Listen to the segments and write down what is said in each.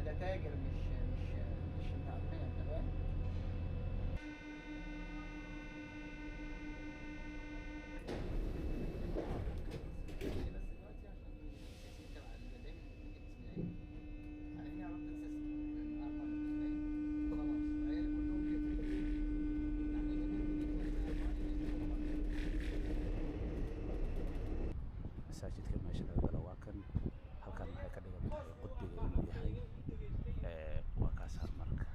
ده تاجر مش تعبان، انت فاهم. بس دلوقتي عشان السيستم تبع دايما بتيجي اسمها ايه؟ على اني عرفت السيستم من اربع فاهم. خلاص العيال كلهم كده يعني masaajidka meesha laga galo waa kan halkan waxay ka dhigan tahay qudbiga inuu yahay waa kaasa marka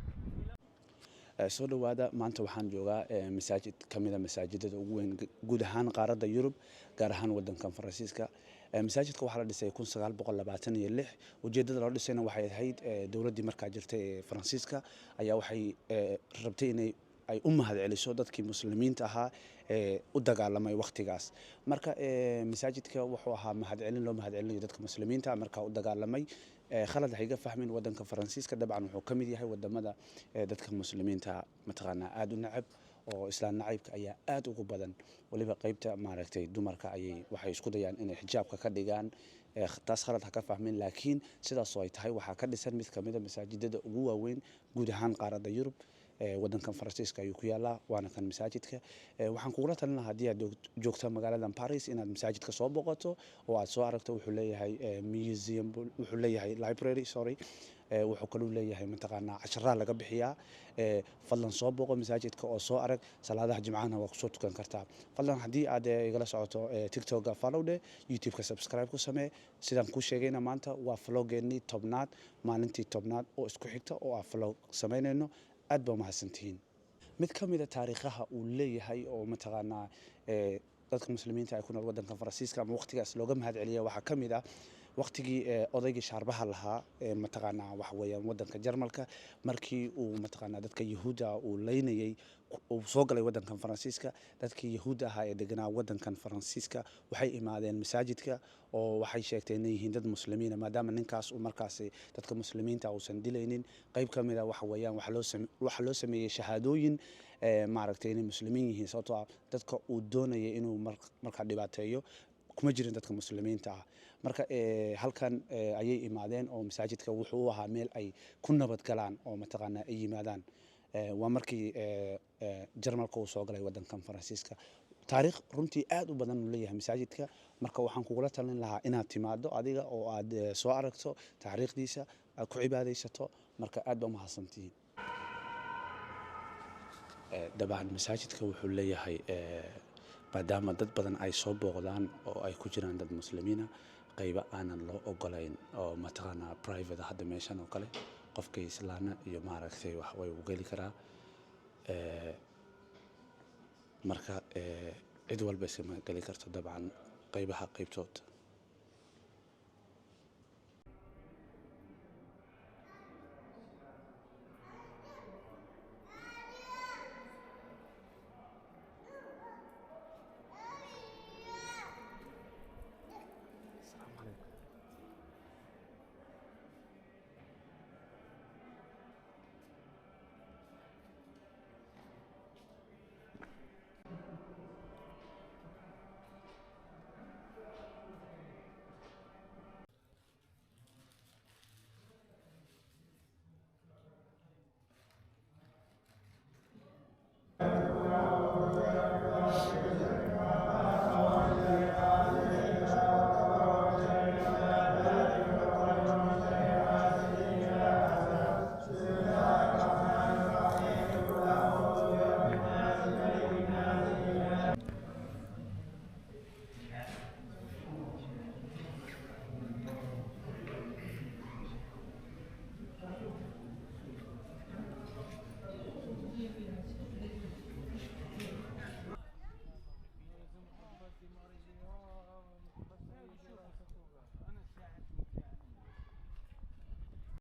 soo dhawaada maanta waxaan joogaa masaajid kamida masaajidada ugu weyn guud ahaan qaaradda Yurub gaar ahaan wadankan Faransiiska masaajidka waxaa la dhisay 1926 ujeedada loo dhisayna waxay ahayd dawladdii markaa jirtay ee Faransiiska ayaa waxay rabtay inay ay u mahad celiso dadkii muslimiinta ahaa ee u dagaalamay waqtigaas marka masaajidka wuxuu ahaa mahad celin loo mahad celinayo dadka muslimiinta markaa u dagaalamay khalad hayga fahmin wadanka Faransiiska dabcan wuxuu kamid yahay wadamada dadka muslimiinta mataqaana aad u nacab oo islaan nacaybka ayaa aad ugu badan waliba qaybta maaragtay dumarka ayay waxay isku dayaan inay xijaabka ka dhigaan taas khalad ha ka fahmin laakiin sidaas oo ay tahay waxaa ka dhisan mid kamid ah masaajidada ugu waaweyn guud ahaan qaaradda Yurub wadankan Faransiiska ayuu ku yaalaa waana kan masaajidka waxaan kugula talin lahaa haddii aad joogto magaalada Paris inaad masaajidka soo booqato oo aad soo aragto wuxuu leeyahay museum wuxuu leeyahay library wuxuu kaloo leeyahay mataqaanaa casharada laga bixiyaa fadlan soo booqo masaajidka oo soo arag salaadaha jimcaha waa ku soo tukan kartaa fadlan haddii aad igala socoto TikTok follow dhe YouTube ka subscribe ku samee sidaan ku sheegayna maanta waa vloggeennii tobnaad maalintii tobnaad oo isku xigta oo aan vlog sameynayno aad baa mahadsantihiin mid kamid ah taariikhaha uu leeyahay oo mataqaanaa dadka muslimiinta ay ku nool wadanka Faransiiska ama waqtigaas looga mahad celiyo waxa kamid ah waqtigii odaygii shaarbaha lahaa mataqaanaa wax weeyaan wadanka Jarmalka markii uu mataqaanaa dadka Yahuuda uu leynayay uu soo galay wadankan Faransiiska dadkii Yahuuda ahaa ee deganaa wadankan Faransiiska waxay imaadeen masaajidka oo waxay sheegteen inay yihiin dad muslimiin maadaama ninkaas uu markaas dadka muslimiinta uusan dilaynin qayb kamid ah waxa weeyaan waxa loo sameeyay shahaadooyin maaragtay inay muslimiin yihiin sababtoo ah dadka uu doonayay inuu marka dhibaateeyo kuma jirin dadka muslimiinta ah marka halkan ayay imaadeen oo masaajidka wuxuu u ahaa meel ay ku nabad galaan oo mataqaanaa ay yimaadaan waa markii Jarmalka uu soo galay wadankan Faransiiska taariikh runtii aad u badan uu leeyahay masaajidka marka waxaan kugula talin lahaa inaad timaado adiga oo aad soo aragto taariikhdiisa aad ku cibaadaysato marka aad baa mahadsantihiin dabcan masaajidka wuxuu leeyahay maadaama dad badan ay soo booqdaan oo ay ku jiraan dad muslimiina qayba aanan loo ogolayn oo mataqaanaa private hadda meeshan oo kale qofka islaana iyo maaragtay wax way u gali karaa marka cid walba isma gali karto dabcan qaybaha qaybtood